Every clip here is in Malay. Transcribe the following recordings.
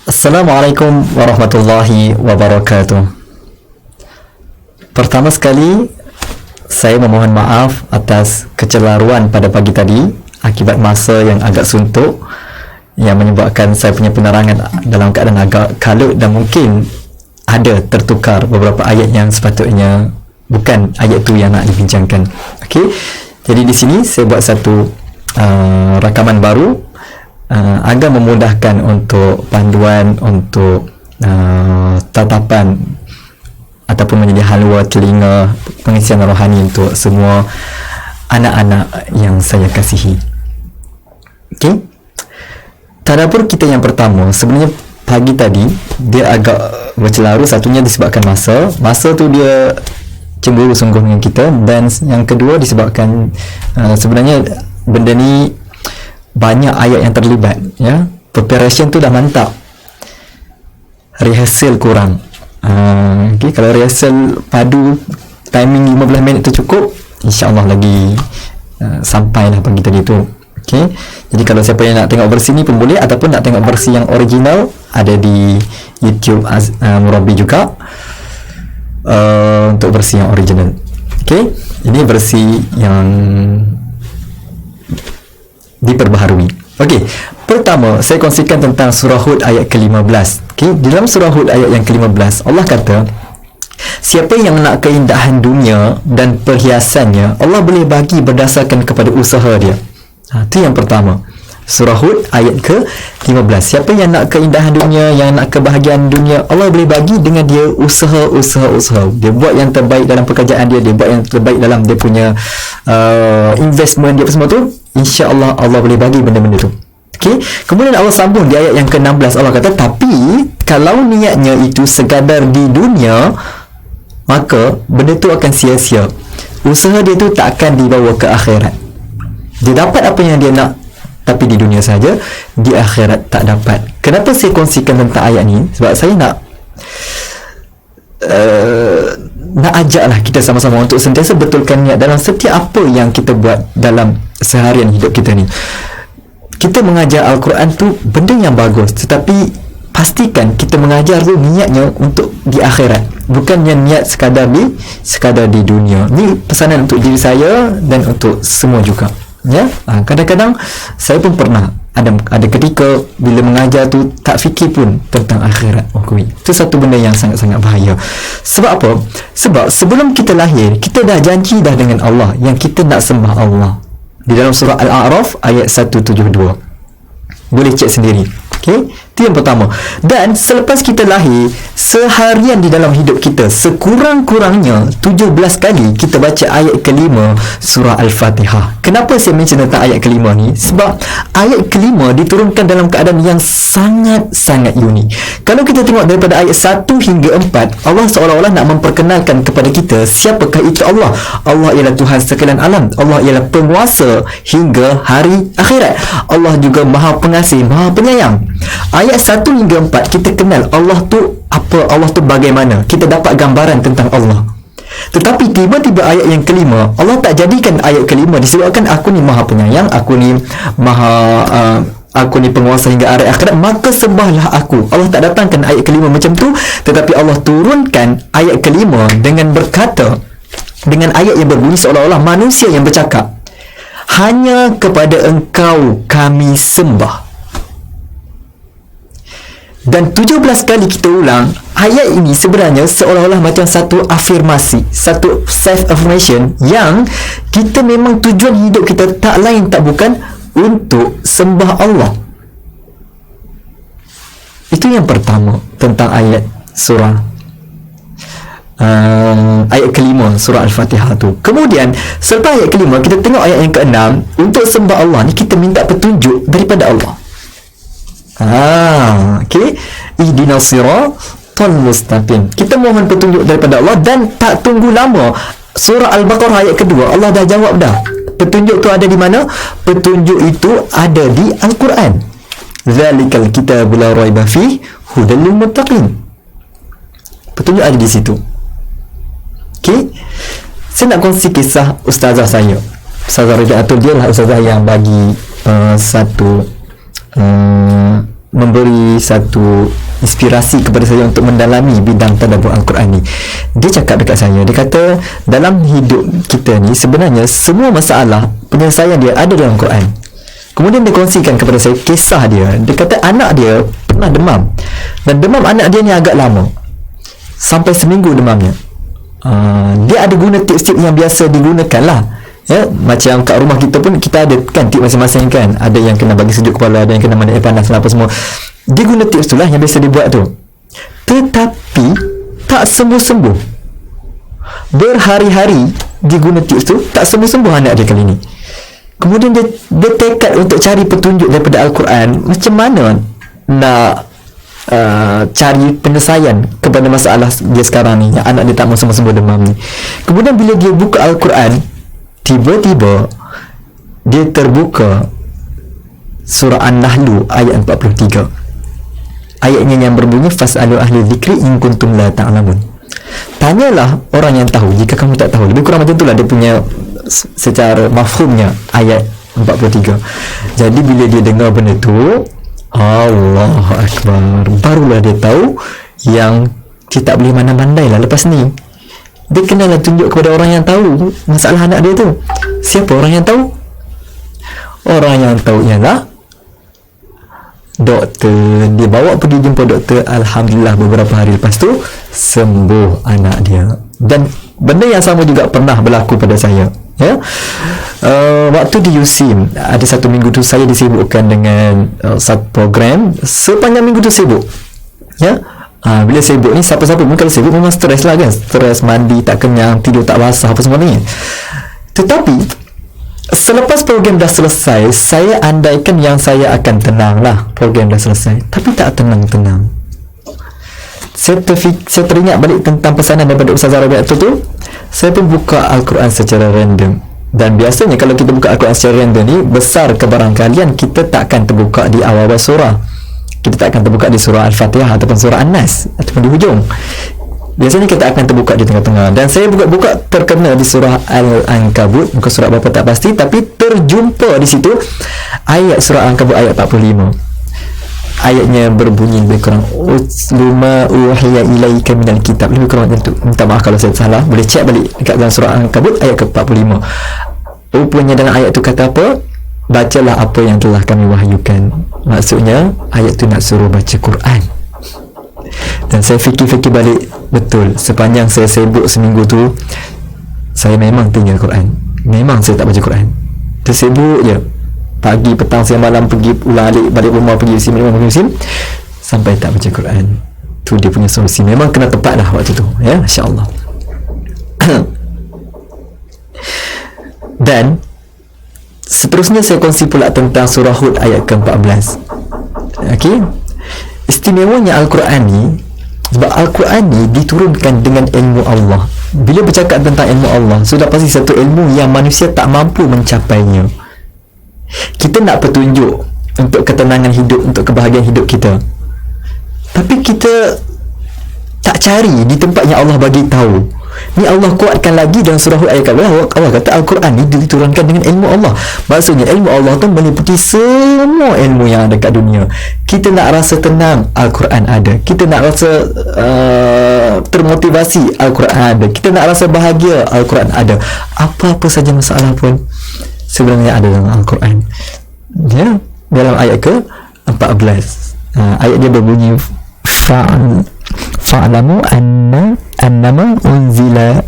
Assalamualaikum warahmatullahi wabarakatuh. Pertama sekali, saya memohon maaf atas kecelaruan pada pagi tadi akibat masa yang agak suntuk yang menyebabkan saya punya penerangan dalam keadaan agak kalut dan mungkin ada tertukar beberapa ayat yang sepatutnya bukan ayat tu yang nak dibincangkan. Okey. Jadi di sini saya buat satu rakaman baru agar memudahkan untuk panduan, untuk tatapan ataupun menjadi halwa telinga pengisian rohani untuk semua anak-anak yang saya kasihi. Okey. Tadabbur kita yang pertama, sebenarnya pagi tadi dia agak bercelaru, satunya disebabkan masa tu dia cemburu sungguh dengan kita, dan yang kedua disebabkan sebenarnya benda ni banyak ayat yang terlibat, ya. Preparation tu dah mantap, rehearsal kurang. Okay, kalau rehearsal padu timing 15 minit tu cukup, insya-Allah lagi sampailah pagi tadi tu. Okay, jadi kalau siapa yang nak tengok versi ni pun boleh, ataupun nak tengok versi yang original ada di YouTube Murabi juga, untuk versi yang original. Okay, ini versi yang diperbaharui. Okey, pertama saya kongsikan tentang surah Hud ayat ke-15. Okey, di dalam surah Hud ayat yang ke-15 Allah kata, siapa yang nak keindahan dunia dan perhiasannya, Allah boleh bagi berdasarkan kepada usaha dia. Itu yang pertama. Surah Hud ayat ke-15. Siapa yang nak keindahan dunia, yang nak kebahagiaan dunia, Allah boleh bagi dengan dia usaha. Dia buat yang terbaik dalam pekerjaan dia, buat yang terbaik dalam dia punya investment dia semua tu, insya-Allah Allah boleh bagi benda-benda tu. Okey. Kemudian Allah sambung di ayat yang ke-16, Allah kata, tapi kalau niatnya itu sekadar di dunia, maka benda tu akan sia-sia. Usaha dia tu tak akan dibawa ke akhirat. Dia dapat apa yang dia nak, tapi di dunia saja, di akhirat tak dapat. Kenapa saya kongsikan tentang ayat ni? Sebab saya nak ajaklah kita sama-sama untuk sentiasa betulkan niat dalam setiap apa yang kita buat dalam seharian hidup kita ni. Kita mengajar Al-Quran tu benda yang bagus, tetapi pastikan kita mengajar tu niatnya untuk di akhirat, bukannya niat sekadar di dunia. Ni pesanan untuk diri saya dan untuk semua juga, ya. Kadang-kadang saya pun pernah ada ketika bila mengajar tu tak fikir pun tentang akhirat. Itu satu benda yang sangat-sangat bahaya. Sebab apa? Sebab sebelum kita lahir, kita dah janji dah dengan Allah yang kita nak sembah Allah. Di dalam surah Al-A'raf ayat 172. Boleh cek sendiri. Okey, itu yang pertama. Dan selepas kita lahir, seharian di dalam hidup kita, sekurang-kurangnya 17 kali kita baca ayat kelima surah Al-Fatihah. Kenapa saya mention tentang ayat kelima ni? Sebab ayat kelima diturunkan dalam keadaan yang sangat-sangat unik. Kalau kita tengok daripada ayat 1 hingga 4, Allah seolah-olah nak memperkenalkan kepada kita siapakah itu Allah. Allah ialah Tuhan sekalian alam. Allah ialah penguasa hingga hari akhirat. Allah juga Maha Pengasih, Maha Penyayang. Ayat 1 hingga 4 kita kenal Allah tu apa, Allah tu bagaimana, kita dapat gambaran tentang Allah. Tetapi tiba-tiba ayat yang kelima, Allah tak jadikan ayat kelima disebabkan aku ni Maha Penyayang, aku ni penguasa hingga hari akhirat, maka sembahlah aku. Allah tak datangkan ayat kelima macam tu, tetapi Allah turunkan ayat kelima dengan berkata, dengan ayat yang berbunyi seolah-olah manusia yang bercakap, hanya kepada engkau kami sembah. Dan 17 kali kita ulang ayat ini, sebenarnya seolah-olah macam satu afirmasi, satu self-affirmation yang kita memang tujuan hidup kita tak lain tak bukan untuk sembah Allah. Itu yang pertama tentang ayat surah ayat kelima surah Al-Fatihah tu. Kemudian selepas ayat kelima kita tengok ayat yang keenam. Untuk sembah Allah ni kita minta petunjuk daripada Allah. Okey, ihdinas siratal mustaqim. Kita mohon petunjuk daripada Allah, dan tak tunggu lama, surah Al-Baqarah ayat kedua Allah dah jawab dah. Petunjuk tu ada di mana? Petunjuk itu ada di Al-Quran. Zalikal kitabul la raiba fihi hudal lil muttaqin. Petunjuk ada di situ. Okey, saya nak kongsi kisah ustazah saya. Ustazah Ridatul, dia lah ustazah yang bagi satu memberi satu inspirasi kepada saya untuk mendalami bidang tadabbur Al-Quran ni. Dia cakap dekat saya, dia kata dalam hidup kita ni sebenarnya semua masalah penyelesaian dia ada dalam Quran. Kemudian dia kongsikan kepada saya kisah dia. Dia kata anak dia pernah demam, dan demam anak dia ni agak lama, sampai seminggu demamnya. Dia ada guna tips-tips yang biasa digunakan lah, ya, macam kat rumah kita pun kita ada kan tips masing-masing kan. Ada yang kena bagi sejuk kepala, ada yang kena mandi air panas lah, apa semua. Dia guna tips tu lah yang biasa dibuat tu. Tetapi tak sembuh-sembuh. Berhari-hari dia guna tips tu, tak sembuh-sembuh anak dia kali ni. Kemudian dia tekad untuk cari petunjuk daripada Al-Quran, macam mana nak cari penyelesaian kepada masalah dia sekarang ni, yang anak dia tak mau sembuh-sembuh demam ni. Kemudian bila dia buka Al-Quran, tiba-tiba dia terbuka surah An-Nahl ayat 43. Ayatnya yang berbunyi fas'alu ahli dzikri in kuntum la ta'lamun. Tanyalah orang yang tahu jika kamu tak tahu. Lebih kurang macam itulah dia punya secara mafhumnya ayat 43. Jadi bila dia dengar benda tu, Allahu Akbar, barulah dia tahu yang dia tak boleh mana-mandai lah lepas ni. Dia kenalah tunjuk kepada orang yang tahu masalah anak dia tu. Siapa orang yang tahu? Orang yang tahu ialah doktor. Dia bawa pergi jumpa doktor. Alhamdulillah beberapa hari lepas tu sembuh anak dia. Dan benda yang sama juga pernah berlaku pada saya, ya. Waktu di USIM ada satu minggu tu saya disibukkan dengan satu program. Sepanjang minggu tu sibuk, ya. Bila sibuk ni, siapa-siapa pun kalau sibuk memang stres lah kan. Stres, mandi tak kenyang, tidur tak basah, apa semua ni. Tetapi selepas program dah selesai, saya andaikan yang saya akan tenang lah, program dah selesai. Tapi tak tenang-tenang. Saya teringat balik tentang pesanan daripada Ustazah Rabi'ah tu. Saya pun buka Al-Quran secara random. Dan biasanya kalau kita buka Al-Quran secara random ni, besar kebarangkalian kita takkan terbuka di awal-awal surah. Kita tak akan terbuka di surah Al-Fatihah ataupun surah An-Nas ataupun di hujung. Biasanya kita akan terbuka di tengah-tengah. Dan saya buka terkena di surah Al-Ankabut, bukan surah berapa tak pasti, tapi terjumpa di situ ayat surah Al-Ankabut ayat 45. Ayatnya berbunyi lebih kurang usluma uhiya ilaika minal kitab, lebih kurang macam tu. Minta maaf kalau saya salah, boleh cek balik dekat dalam surah Al-Ankabut ayat ke-45. Rupanya dalam ayat tu kata apa? Bacalah apa yang telah kami wahyukan. Maksudnya ayat tu nak suruh baca Quran. Dan saya fikir-fikir balik, betul, sepanjang saya sibuk seminggu tu saya memang tinggal Quran. Memang saya tak baca Quran. Tersibuk je, pagi, petang, siang, malam, pergi ulang alik, balik rumah, pergi musim sampai tak baca Quran. Tu dia punya solusi. Memang kena tepat dah waktu tu, ya, insya-Allah. Dan seterusnya saya kongsi pula tentang surah Hud ayat ke-14. Okey, istimewanya Al-Quran ni, sebab Al-Quran ni diturunkan dengan ilmu Allah. Bila bercakap tentang ilmu Allah, sudah pasti satu ilmu yang manusia tak mampu mencapainya. Kita nak petunjuk untuk ketenangan hidup, untuk kebahagiaan hidup kita, tapi kita tak cari di tempat yang Allah bagi tahu. Ni Allah kuatkan lagi dalam surah Hud ayat ke-14. Allah kata Al-Quran ni diturunkan dengan ilmu Allah. Maksudnya ilmu Allah tu meliputi semua ilmu yang ada kat dunia. Kita nak rasa tenang, Al-Quran ada. Kita nak rasa termotivasi, Al-Quran ada. Kita nak rasa bahagia, Al-Quran ada. Apa-apa saja masalah pun sebenarnya ada dalam Al-Quran, ya. Dalam ayat ke-14, ayat dia berbunyi fa'lamu annama unzila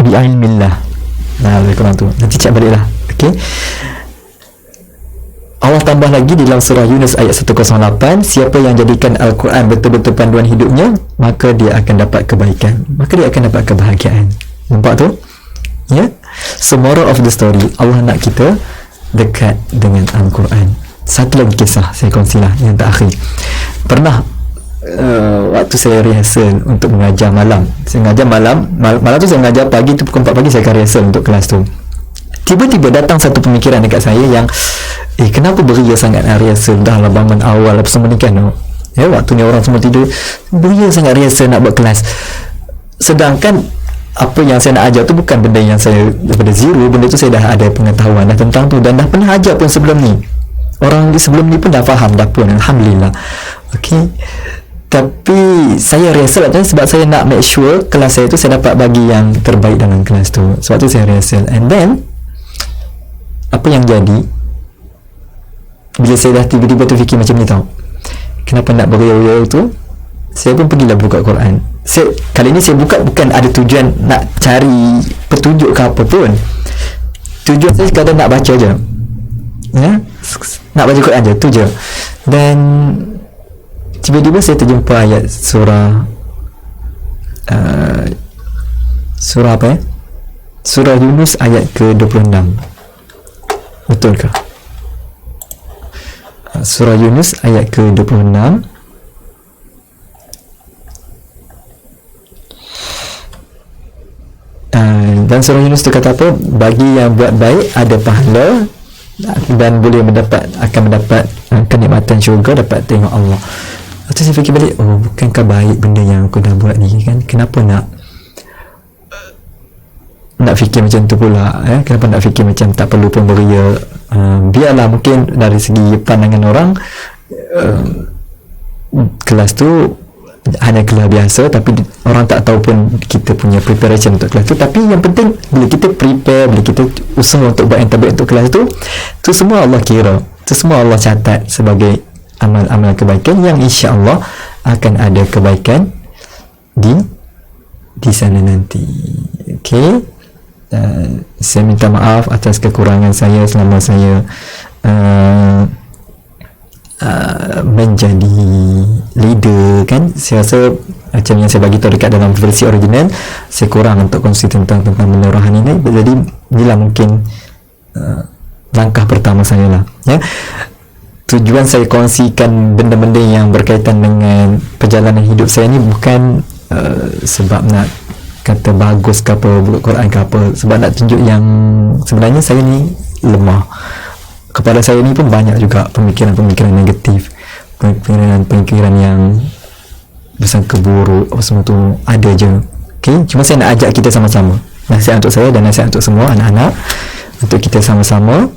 bi'ilmillah. Lebih kurang tu, nanti cek balik lah. Okay, Allah tambah lagi di dalam surah Yunus ayat 108, siapa yang jadikan Al-Quran betul-betul panduan hidupnya, maka dia akan dapat kebaikan, maka dia akan dapat kebahagiaan. Nampak tu? Ya. So moral of the story, Allah nak kita dekat dengan Al-Quran. Satu lagi kisah saya kongsilah yang terakhir. Pernah waktu saya rehearsal untuk mengajar malam, saya mengajar malam tu saya mengajar, pagi tu pukul 4 pagi saya akan rehearsal untuk kelas tu. Tiba-tiba datang satu pemikiran dekat saya yang kenapa beria sangat nak rehearsal, dah lah bangun awal apa semua ni kan, ya, waktunya orang semua tidur, beria sangat rehearsal nak buat kelas. Sedangkan apa yang saya nak ajar tu bukan benda yang saya daripada zero. Benda tu saya dah ada pengetahuan dah tentang tu, dan dah pernah ajar pun sebelum ni. Orang sebelum ni pun dah faham dah pun, Alhamdulillah. Okay, tapi saya rehearsal tu sebab saya nak make sure kelas saya tu saya dapat bagi yang terbaik dalam kelas tu. Sebab tu saya rehearsal. And then apa yang jadi bila saya dah tiba-tiba terfikir macam ni tau, kenapa nak beriau-riau tu, saya pun pergilah buka Quran. Kali ni saya buka bukan ada tujuan nak cari petunjuk ke apa pun. Tujuan saya sekadar nak baca je, ya, nak baca Quran je, tu je. Dan tiba-tiba saya terjumpa ayat surah apa surah Yunus ayat ke-26. Betulkah? Surah Yunus ayat ke-26. Dan surah Yunus tu kata apa? Bagi yang buat baik ada pahala dan akan mendapat kenikmatan syurga, dapat tengok Allah. Lepas tu saya fikir balik, oh, bukankah baik benda yang aku dah buat ni kan? Kenapa nak fikir macam tu pula, kenapa nak fikir macam tak perlu pun beria? Biarlah, mungkin dari segi pandangan orang kelas tu hanya kelas biasa, tapi orang tak tahu pun kita punya preparation untuk kelas tu. Tapi yang penting bila kita prepare, bila kita usaha untuk buat yang terbaik untuk kelas tu, tu semua Allah kira, tu semua Allah catat sebagai amal-amal kebaikan yang insya-Allah akan ada kebaikan di sana nanti. Okey, saya minta maaf atas kekurangan saya selama saya menjadi leader kan. Saya rasa macam yang saya bagi tahu dekat dalam versi original, saya kurang untuk kongsi tentang benda rohani ni. Jadi inilah mungkin langkah pertama saya lah, ya. Tujuan saya kongsikan benda-benda yang berkaitan dengan perjalanan hidup saya ni bukan sebab nak kata bagus ke apa, buku Quran ke apa, sebab nak tunjuk yang sebenarnya saya ni lemah. Kepala saya ni pun banyak juga pemikiran-pemikiran negatif, pemikiran yang bersangka buruk, apa semua tu ada je. Okay? Cuma saya nak ajak kita sama-sama, nasihat untuk saya dan nasihat untuk semua anak-anak, untuk kita sama-sama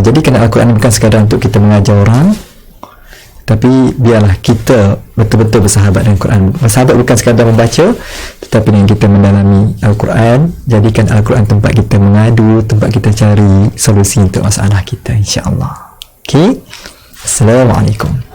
jadikan Al-Quran bukan sekadar untuk kita mengajar orang, tapi biarlah kita betul-betul bersahabat dengan Quran. Bersahabat bukan sekadar membaca, tetapi dengan kita mendalami Al-Quran. Jadikan Al-Quran tempat kita mengadu, tempat kita cari solusi untuk masalah kita, insya-Allah. Okey. Assalamualaikum.